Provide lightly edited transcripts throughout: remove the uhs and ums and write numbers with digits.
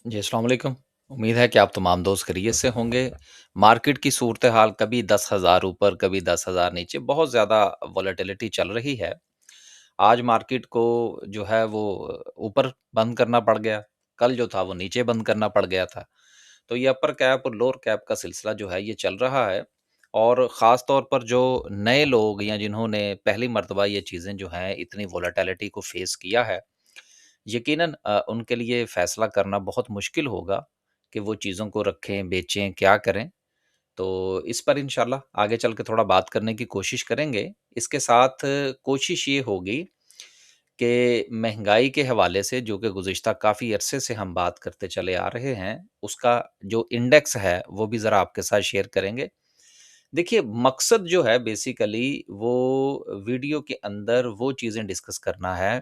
जी, अस्सलाम वालेकुम। उम्मीद है कि आप तमाम दोस्त खैरियत से होंगे। मार्केट की सूरत-ए-हाल कभी 10,000 ऊपर, कभी 10,000 नीचे, बहुत ज़्यादा वॉलेटिलिटी चल रही है। आज मार्केट को जो है वो ऊपर बंद करना पड़ गया, कल जो था वो नीचे बंद करना पड़ गया था। तो ये अपर कैप और लोअर कैप का सिलसिला जो है ये चल रहा है और ख़ास तौर पर जो नए लोग या जिन्होंने पहली मर्तबा ये चीज़ें जो हैं इतनी वॉलेटिलिटी को फ़ेस किया है, यकीनन उनके लिए फ़ैसला करना बहुत मुश्किल होगा कि वो चीज़ों को रखें, बेचें, क्या करें? तो इस पर इंशाल्लाह आगे चल के थोड़ा बात करने की कोशिश करेंगे। इसके साथ कोशिश ये होगी कि महँगाई के हवाले से जो कि गुज़िश्ता काफ़ी अरसे से हम बात करते चले आ रहे हैं, उसका जो इंडेक्स है, वो भी ज़रा आपके साथ शेयर करेंगे। देखिए, मकसद जो है बेसिकली वो वीडियो के अंदर वो चीज़ें डिस्कस करना है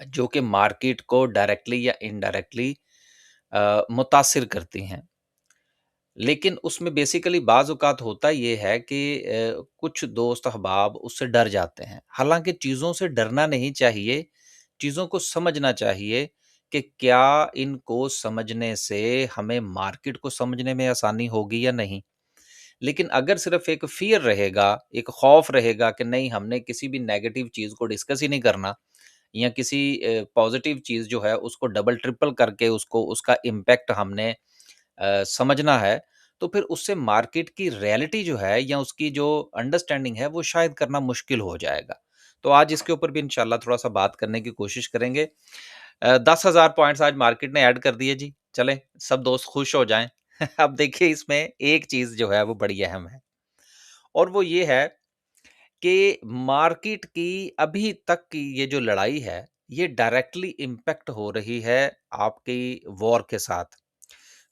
जो कि मार्केट को डायरेक्टली या इनडायरेक्टली मुतासिर करती हैं। लेकिन उसमें बेसिकली बाज़ औक़ात होता ये है कि कुछ दोस्त अहबाब उससे डर जाते हैं। हालाँकि चीज़ों से डरना नहीं चाहिए, चीज़ों को समझना चाहिए कि क्या इनको समझने से हमें मार्केट को समझने में आसानी होगी या नहीं। लेकिन अगर सिर्फ़ एक फ़ियर रहेगा, एक खौफ़ रहेगा कि नहीं हमने किसी भी नेगेटिव चीज़ को डिस्कस ही नहीं करना या किसी पॉज़िटिव चीज़ जो है उसको डबल ट्रिपल करके उसको उसका इम्पैक्ट हमने समझना है, तो फिर उससे मार्केट की रियलिटी जो है या उसकी जो अंडरस्टैंडिंग है, वो शायद करना मुश्किल हो जाएगा। तो आज इसके ऊपर भी इंशाल्लाह थोड़ा-सा बात करने की कोशिश करेंगे। 10,000 पॉइंट्स आज मार्केट ने ऐड कर दिए जी। चलें, सब दोस्त खुश हो जाएँ। अब देखिए इसमें एक चीज़ जो है वो बड़ी अहम है और वो ये है कि मार्केट की अभी तक की ये जो लड़ाई है, ये डायरेक्टली इम्पैक्ट हो रही है आपकी वॉर के साथ।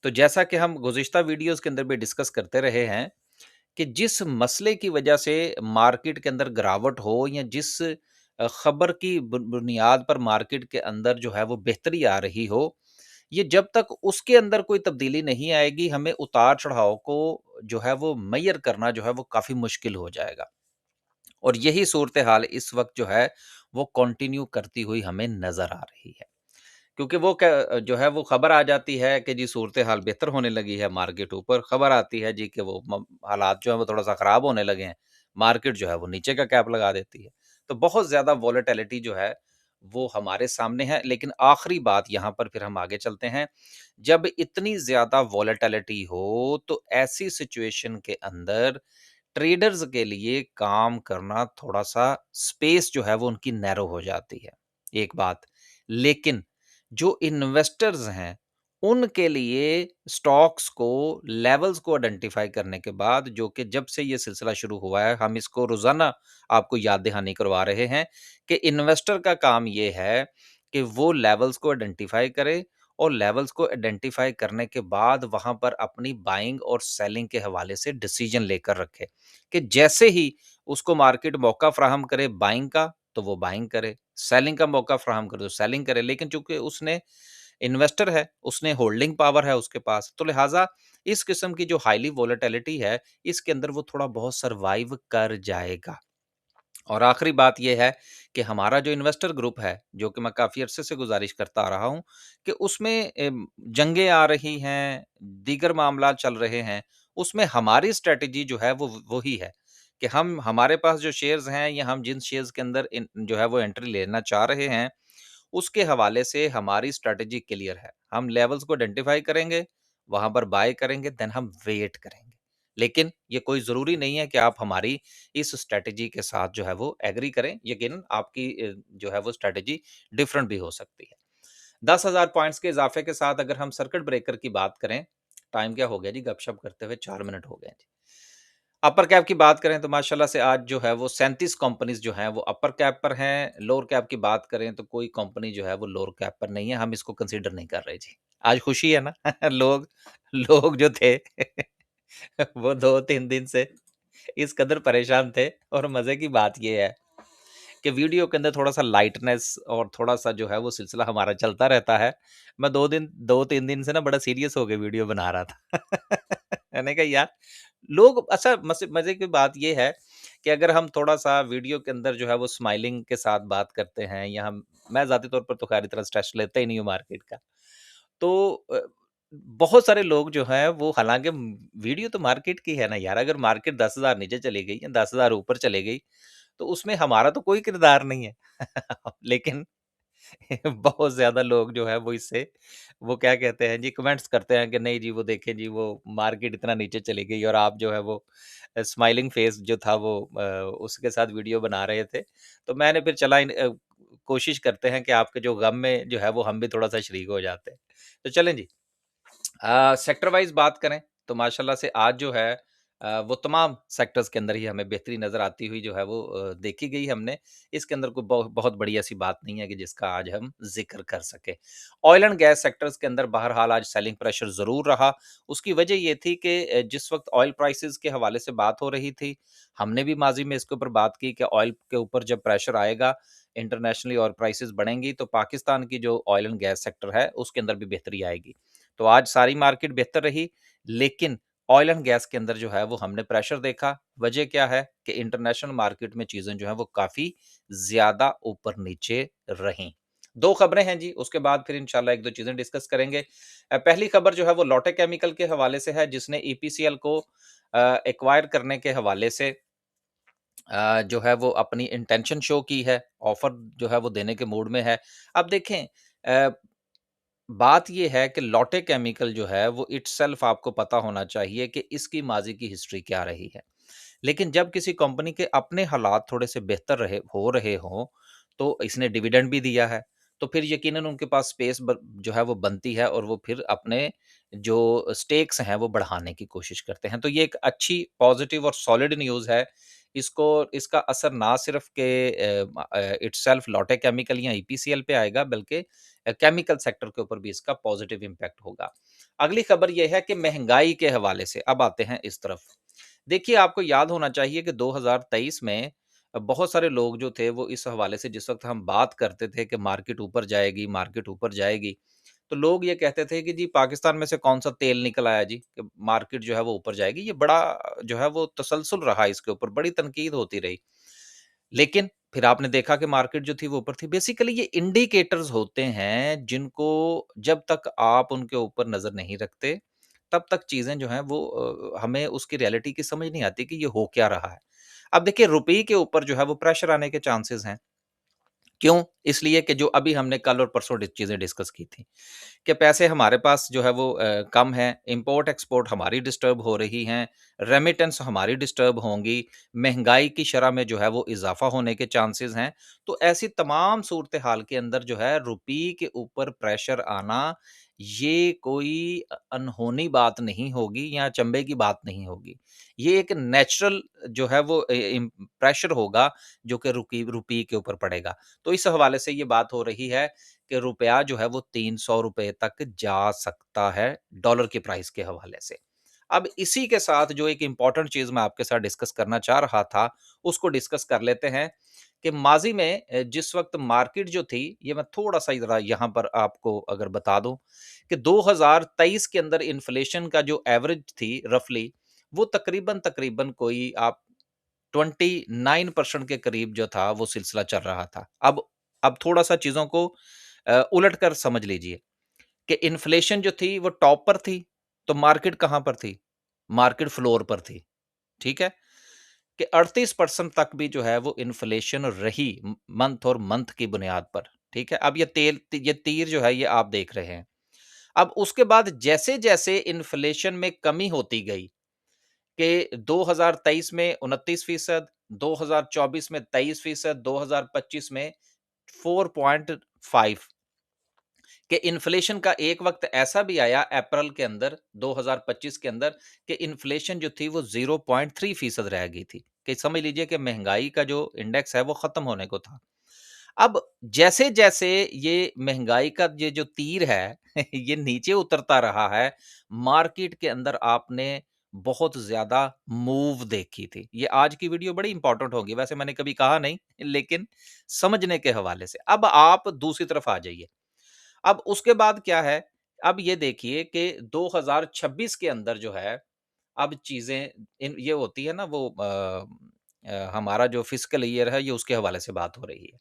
तो जैसा कि हम गुज़िश्ता वीडियोज़ के अंदर भी डिस्कस करते रहे हैं कि जिस मसले की वजह से मार्केट के अंदर गिरावट हो या जिस खबर की बुनियाद पर मार्केट के अंदर जो है वो बेहतरी आ रही हो, ये जब तक उसके अंदर कोई तब्दीली नहीं आएगी, हमें उतार-चढ़ाव को जो है वो मेज़र करना जो है वो काफ़ी मुश्किल हो जाएगा। और यही सूरत-ए-हाल इस वक़्त जो है वो कंटिन्यू करती हुई हमें नज़र आ रही है। क्योंकि वो जो है वो खबर आ जाती है कि जी सूरत-ए-हाल बेहतर होने लगी है मार्केट ऊपर, खबर आती है जी कि वो हालात जो है वो थोड़ा-सा ख़राब होने लगे हैं, मार्केट जो है वो नीचे का कैप लगा देती है। तो बहुत ज़्यादा वॉलेटिलिटी जो है वो हमारे सामने है, लेकिन आखिरी बात यहाँ पर फिर हम आगे चलते हैं, जब इतनी ज़्यादा वॉलेटिलिटी हो तो ऐसी सिचुएशन के अंदर ट्रेडर्स के लिए काम करना थोड़ा-सा स्पेस जो है वो उनकी नैरो हो जाती है, एक बात। लेकिन जो इन्वेस्टर्स हैं, उनके लिए स्टॉक्स को लेवल्स को आइडेंटिफ़ाई करने के बाद जो कि जब से ये सिलसिला शुरू हुआ है, हम इसको रोज़ाना आपको याद दहानी करवा रहे हैं कि इन्वेस्टर का काम ये है कि वो लेवल्स को आइडेंटिफ़ाई करे और लेवल्स को आइडेंटिफ़ाई करने के बाद वहाँ पर अपनी बाइंग और सेलिंग के हवाले से डिसीजन लेकर रखे, कि जैसे ही उसको मार्केट मौका फ़राहम करे बाइंग का, तो वो बाइंग करे, सेलिंग का मौका फ़राहम करे तो सेलिंग करे। लेकिन चूँकि उसने इन्वेस्टर है, उसने होल्डिंग पावर है उसके पास, तो लिहाज़ा इस किस्म की जो हाइली वोलेटिलिटी है, इसके अंदर वो थोड़ा बहुत सर्वाइव कर जाएगा। और आखिरी बात ये है कि हमारा जो इन्वेस्टर ग्रुप है, जो कि मैं काफ़ी अरसे से गुज़ारिश करता आ रहा हूँ कि उसमें जंगें आ रही हैं, दीगर मामलात चल रहे हैं, उसमें हमारी स्ट्रैटेजी जो है वो ही है कि हम हमारे पास जो शेयर्स हैं या हम जिन शेयर्स के अंदर जो है वो एंट्री लेना चाह रहे हैं, उसके हवाले से हमारी स्ट्रैटेजी क्लियर है। हम लेवल्स को आइडेंटिफ़ाई करेंगे, वहाँ पर बाय करेंगे, देन हम वेट करेंगे। लेकिन ये कोई ज़रूरी नहीं है कि आप हमारी इस स्ट्रैटेजी के साथ जो है वो एग्री करें। यकीनन आपकी जो है वो स्ट्रैटेजी डिफरेंट भी हो सकती है। 10,000 पॉइंट्स के इज़ाफ़े के साथ अगर हम सर्किट ब्रेकर की बात करें, टाइम क्या हो गया जी गपशप करते हुए 4 मिनट हो गए हैं जी। अपर कैप की बात करें तो माशाल्लाह से आज जो है वो 37 कंपनीज़ जो हैं वो अपर कैप पर हैं। लोअर कैप की बात करें तो कोई कंपनी जो है वो लोअर कैप पर नहीं है, हम इसको कंसीडर नहीं कर रहे जी। आज खुशी है ना? लोग लोग जो थे वो 2-3 दिन से इस कदर परेशान थे और मज़े की बात ये है कि वीडियो के अंदर थोड़ा-सा लाइटनेस और थोड़ा-सा जो है वो सिलसिला हमारा चलता रहता है। मैं 2-3 दिन से ना बड़ा सीरियस होके वीडियो बना रहा था। मैंने कहा यार लोग अच्छा मज़े की बात ये है कि अगर हम थोड़ा-सा वीडियो के अंदर जो है वो स्माइलिंग के साथ बात करते हैं या हम मैं ज़ाती तौर पर तो ख़ैर इतना स्ट्रेस लेता ही नहीं हूँ मार्केट का। तो बहुत सारे लोग जो हैं वो हालाँकि वीडियो तो मार्केट की है ना यार, अगर मार्केट 10,000 नीचे चली गई या 10,000 ऊपर चली गई, तो उसमें हमारा तो कोई किरदार नहीं है। लेकिन बहुत ज़्यादा लोग जो है वो इससे वो क्या कहते हैं जी, कमेंट्स करते हैं कि नहीं जी वो देखें जी वो मार्केट इतना नीचे चली गई और आप जो है वो स्माइलिंग फेस जो था वो उसके साथ वीडियो बना रहे थे। तो मैंने फिर चला कोशिश करते हैं कि आपके जो गम में जो है वो हम भी थोड़ा-सा शरीक हो जाते हैं। तो चलें जी। सेक्टर वाइज़ बात करें तो माशाल्लाह से आज जो है वो तमाम सेक्टर्स के अंदर ही हमें बेहतरी नज़र आती हुई जो है वो देखी गई हमने। इसके अंदर कोई बहुत बड़ी ऐसी बात नहीं है कि जिसका आज हम ज़िक्र कर सकें। ऑयल एंड गैस सेक्टर्स के अंदर बहरहाल आज सेलिंग प्रेशर ज़रूर रहा। उसकी वजह ये थी कि जिस वक़्त ऑयल प्राइसेज़ के हवाले से बात हो रही थी, हमने भी माज़ी में इसके ऊपर बात की कि ऑयल के ऊपर जब प्रेशर आएगा, इंटरनेशनली ऑयल प्राइसेज़ बढ़ेंगी तो पाकिस्तान की जो ऑयल एंड गैस सेक्टर है, उसके अंदर भी बेहतरी आएगी। तो आज सारी मार्केट बेहतर रही, लेकिन ऑयल एंड गैस के अंदर जो है वो हमने प्रेशर देखा। वजह क्या है कि इंटरनेशनल मार्केट में चीज़ें जो हैं वो काफ़ी ज़्यादा ऊपर-नीचे रहीं। 2 खबरें हैं जी, उसके बाद फिर इंशाल्लाह 1-2 चीज़ें डिस्कस करेंगे। पहली खबर जो है वो लोटे केमिकल के हवाले से है, जिसने ईपीसीएल को एक्वायर करने के हवाले से जो है वो अपनी इंटेंशन शो की है, ऑफर जो है वो देने के मूड में है। अब देखें बात ये है कि लॉटे केमिकल जो है वो इटसेल्फ आपको पता होना चाहिए कि इसकी माज़ी की हिस्ट्री क्या रही है। लेकिन जब किसी कंपनी के अपने हालात थोड़े से बेहतर रहे हों, तो इसने डिविडेंड भी दिया है, तो फिर यकीनन उनके पास स्पेस जो है वो बनती है और वो फिर अपने जो स्टेक्स हैं वो बढ़ाने की कोशिश करते हैं। तो ये एक अच्छी पॉजिटिव और सॉलिड न्यूज़ है। इसको इसका असर ना सिर्फ के इटसेल्फ लॉटे केमिकल या ईपीसीएल पे आएगा, बल्कि केमिकल सेक्टर के ऊपर भी इसका पॉजिटिव इम्पैक्ट होगा। अगली खबर ये है कि महंगाई के हवाले से अब आते हैं इस तरफ। देखिए, आपको याद होना चाहिए कि 2023 में बहुत सारे लोग जो थे वो इस हवाले से जिस वक़्त हम बात करते थे कि मार्केट ऊपर जाएगी, तो लोग ये कहते थे कि जी पाकिस्तान में से कौन-सा तेल निकल आया जी, कि मार्केट जो है वो ऊपर जाएगी। ये बड़ा जो है वो तसलसल रहा इसके ऊपर, बड़ी तनकीद होती रही। लेकिन फिर आपने देखा कि मार्केट जो थी वो ऊपर थी। बेसिकली ये इंडिकेटर्स होते हैं जिनको जब तक आप उनके ऊपर नज़र नहीं रखते, तब तक चीज़ें जो हैं वो हमें उसकी रियलिटी की समझ नहीं आती कि ये हो क्या रहा है। अब देखिए रुपये के ऊपर जो है वो प्रेशर आने के चांसेज़ हैं। क्यों? इसलिए कि जो अभी हमने कल और परसों चीज़ें डिस्कस की थी। कि पैसे हमारे पास जो है वो कम है, इम्पोर्ट-एक्सपोर्ट हमारी डिस्टर्ब हो रही हैं, रेमिटेंस हमारी डिस्टर्ब होंगी, महँगाई की शरह में जो है वो इज़ाफ़ा होने के चांसेज़ हैं। तो ऐसी तमाम सूरत-ए-हाल के अंदर जो है रुपये के ऊपर प्रेशर आना, ये कोई अनहोनी बात नहीं होगी या अचंभे की बात नहीं होगी। ये एक नेचुरल जो है वो प्रेशर होगा जो कि रुपये के ऊपर पड़ेगा। तो इस हवाले से ये बात हो रही है कि रुपया जो है वो ₹300 तक जा सकता है, डॉलर की प्राइस के हवाले से। अब इसी के साथ जो एक इम्पोर्टेंट चीज़ मैं आपके साथ डिस्कस करना चाह रहा था, उसको डिस्कस कर लेते हैं कि माज़ी में जिस वक़्त मार्केट जो थी, ये मैं थोड़ा-सा ज़रा यहाँ पर आपको अगर बता दूँ कि 2023 के अंदर इन्फ्लेशन का जो एवरेज थी रफ़ली, वो तकरीबन कोई आप 29% के करीब जो था वो सिलसिला चल रहा था। अब थोड़ा-सा चीज़ों को उलट कर समझ लीजिए कि इन्फ्लेशन जो थी वो टॉप पर थी, तो मार्केट कहाँ पर थी? मार्केट फ्लोर पर थी, ठीक है? कि 38% तक भी जो है वो इन्फ्लेशन रही मंथ और मंथ की बुनियाद पर, ठीक है? अब ये तीर जो है ये आप देख रहे हैं। अब उसके बाद जैसे-जैसे इन्फ्लेशन में कमी होती गई कि 2023 में 29%, 2024 में 23%, 2025 में 4.5 कि इन्फ्लेशन का एक वक़्त ऐसा भी आया अप्रैल के अंदर 2025 के अंदर कि इन्फ्लेशन जो थी वो 0.3% रह गई थी। कि समझ लीजिए कि महँगाई का जो इंडेक्स है वो ख़त्म होने को था। अब जैसे-जैसे ये महँगाई का ये जो तीर है ये नीचे उतरता रहा है, मार्केट के अंदर आपने बहुत ज़्यादा मूव देखी थी। ये आज की वीडियो बड़ी इम्पोर्टेंट होगी, वैसे मैंने कभी कहा नहीं, लेकिन समझने के हवाले से। अब आप दूसरी तरफ आ जाइए। अब उसके बाद क्या है, अब ये देखिए कि 2026 के अंदर जो है, अब चीज़ें इन ये होती है ना वो हमारा जो फिस्कल ईयर है, ये उसके हवाले से बात हो रही है।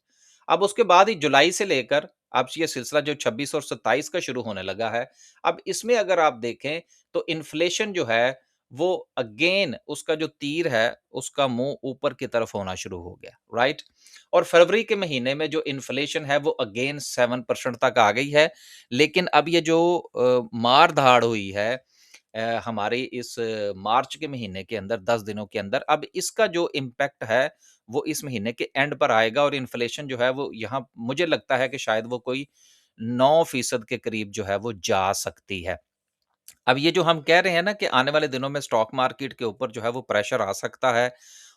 अब उसके बाद ही जुलाई से लेकर अब ये सिलसिला जो 26 और 27 का शुरू होने लगा है, अब इसमें अगर आप देखें तो इन्फ्लेशन जो है वो अगेन उसका जो तीर है, उसका मुँह ऊपर की तरफ होना शुरू हो गया, राइट? और फरवरी के महीने में जो इन्फ्लेशन है वो अगेन 7% तक आ गई है। लेकिन अब ये जो मार-धाड़ हुई है हमारी इस मार्च के महीने के अंदर 10 दिनों के अंदर, अब इसका जो इम्पैक्ट है, वो इस महीने के एंड पर आएगा और इन्फ्लेशन जो है वो यहाँ मुझे लगता है कि शायद वो कोई 9% के करीब जो है वो जा सकती है। अब ये जो हम कह रहे हैं ना कि आने वाले दिनों में स्टॉक मार्केट के ऊपर जो है वो प्रेशर आ सकता है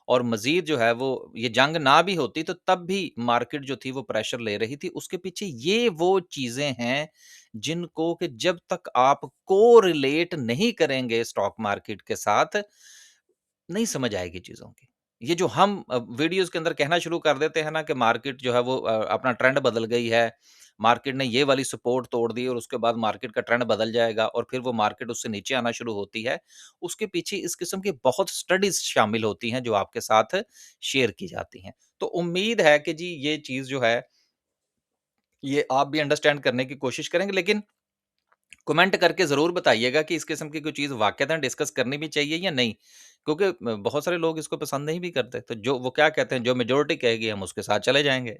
और मज़ीद जो है वो ये जंग ना भी होती तो तब भी मार्केट जो थी वो प्रेशर ले रही थी। उसके पीछे ये वो चीज़ें हैं जिनको कि जब तक आप कोरिलेट नहीं करेंगे स्टॉक मार्केट के साथ, नहीं समझ आएगी चीज़ों की। ये जो हम वीडियोज़ के अंदर कहना शुरू कर देते हैं ना कि मार्केट जो है वो अपना ट्रेंड बदल गई है, मार्केट ने ये वाली सपोर्ट तोड़ दी और उसके बाद मार्केट का ट्रेंड बदल जाएगा और फिर वो मार्केट उससे नीचे आना शुरू होती है। उसके पीछे इस किस्म की बहुत स्टडीज़ शामिल होती हैं जो आपके साथ शेयर की जाती हैं। तो उम्मीद है कि जी ये चीज़ जो है, ये आप भी अंडरस्टैंड करने की कोशिश करेंगे लेकिन कमेंट करके ज़रूर बताइएगा कि इस किस्म की कोई चीज़ वाक़ईतन डिस्कस करनी भी चाहिए या नहीं? क्योंकि बहुत सारे लोग इसको पसंद नहीं भी करते। तो जो वो क्या कहते हैं, जो मेजॉरिटी कहेगी हम उसके साथ चले जाएँगे।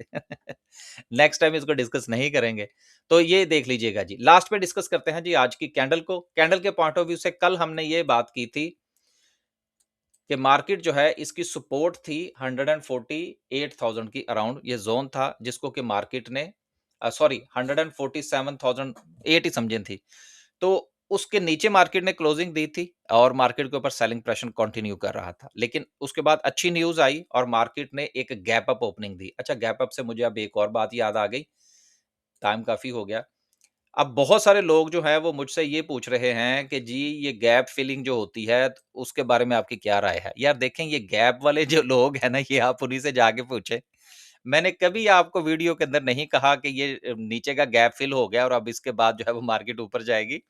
नेक्स्ट टाइम इसको डिस्कस नहीं करेंगे। तो ये देख लीजिएगा जी। लास्ट में डिस्कस करते हैं जी आज की कैंडल को। कैंडल के पॉइंट ऑफ व्यू से कल हमने ये बात की थी कि मार्केट जो है इसकी सपोर्ट थी 148,000 की अराउंड, ये ज़ोन था जिसको कि मार्केट ने सॉरी 147,008 ही समझें थी। तो उसके नीचे मार्केट ने क्लोजिंग दी थी और मार्केट के ऊपर सेलिंग प्रेशर कंटिन्यू कर रहा था। लेकिन उसके बाद अच्छी न्यूज़ आई और मार्केट ने एक गैप अप ओपनिंग दी। अच्छा, गैप अप से मुझे अब एक और बात याद आ गई, टाइम काफ़ी हो गया। अब बहुत सारे लोग जो हैं वो मुझसे ये पूछ रहे हैं कि जी ये गैप फिलिंग जो होती है उसके बारे में आपकी क्या राय है? यार देखें, ये गैप वाले जो लोग हैं ना, ये आप उन्हीं से जाके पूछें। मैंने कभी आपको वीडियो के अंदर नहीं कहा कि ये नीचे का गैप फिल हो गया और अब इसके बाद जो है वो मार्केट ऊपर जाएगी।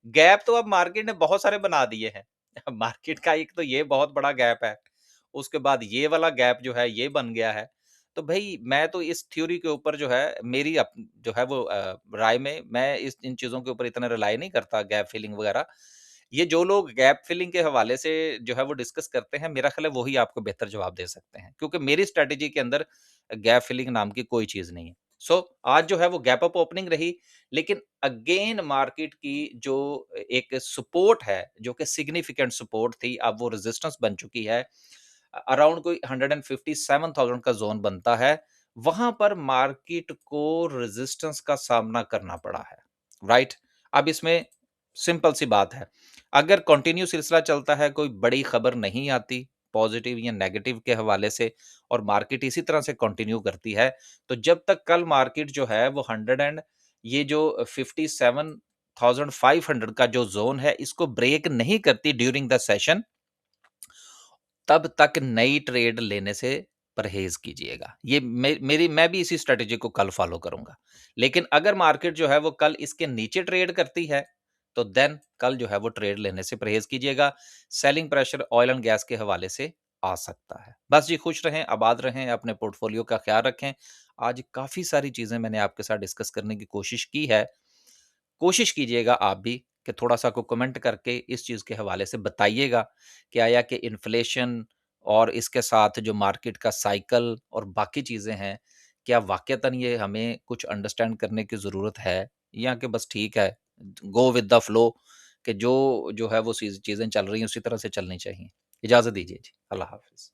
गैप तो अब मार्केट ने बहुत सारे बना दिए हैं। मार्केट का एक तो ये बहुत बड़ा गैप है। उसके बाद ये वाला गैप जो है ये बन गया है। तो भई मैं तो इस थ्योरी के ऊपर जो है मेरी जो है वो राय में मैं इस इन चीज़ों के ऊपर इतना रिलाई नहीं करता, गैप फिलिंग वगैरह। ये जो लोग गैप फिलिंग के हवाले से जो है वो डिस्कस करते हैं, मेरा ख़्याल है वो ही आपको बेहतर जवाब दे सकते हैं। क्योंकि मेरी स्ट्रैटेजी के अंदर गैप फिलिंग नाम की कोई चीज़ नहीं है। सो आज जो है वो गैप अप ओपनिंग रही, लेकिन अगेन मार्केट की जो एक सपोर्ट है, जो कि सिग्निफिकेंट सपोर्ट थी, अब वो रेजिस्टेंस बन चुकी है। अराउंड कोई 157,000 का ज़ोन बनता है, वहाँ पर मार्केट को रेजिस्टेंस का सामना करना पड़ा है, राइट? अब इसमें सिंपल सी बात है, अगर कंटिन्यू सिलसिला चलता है, कोई बड़ी खबर नहीं आती, पॉजिटिव या नेगेटिव के हवाले से और मार्केट इसी तरह से कंटिन्यू करती है, तो जब तक कल मार्केट जो है वो 100 एंड ये जो 57,500 का जो ज़ोन है, इसको ब्रेक नहीं करती ड्यूरिंग द सेशन, तब तक नई ट्रेड लेने से परहेज़ कीजिएगा। ये मेरी मैं भी इसी स्ट्रैटेजी को कल फ़ॉलो करूँगा। लेकिन अगर मार्केट जो है वो कल इसके नीचे ट्रेड करती है, तो देन कल जो है वो ट्रेड लेने से परहेज़ कीजिएगा। Selling pressure oil and gas के हवाले से आ सकता है। बस जी, खुश रहें, आबाद रहें, अपने पोर्टफ़ोलियो का ख़्याल रखें। आज काफ़ी सारी चीज़ें मैंने आपके साथ डिस्कस करने की कोशिश की है। कोशिश कीजिएगा आप भी कि थोड़ा-सा को कमेंट करके इस चीज़ के हवाले से बताइएगा कि आया कि इन्फ्लेशन और इसके साथ जो मार्केट का साइकिल और बाकी चीज़ें हैं, क्या वाक़ईतन ये हमें कुछ अंडरस्टैंड करने की ज़रूरत है? या कि बस ठीक है, गो विद द फ्लो कि जो है वो चीज़ें चल रही हैं उसी तरह से चलनी चाहिए। इजाज़त दीजिए जी। अल्लाह हाफ़िज़।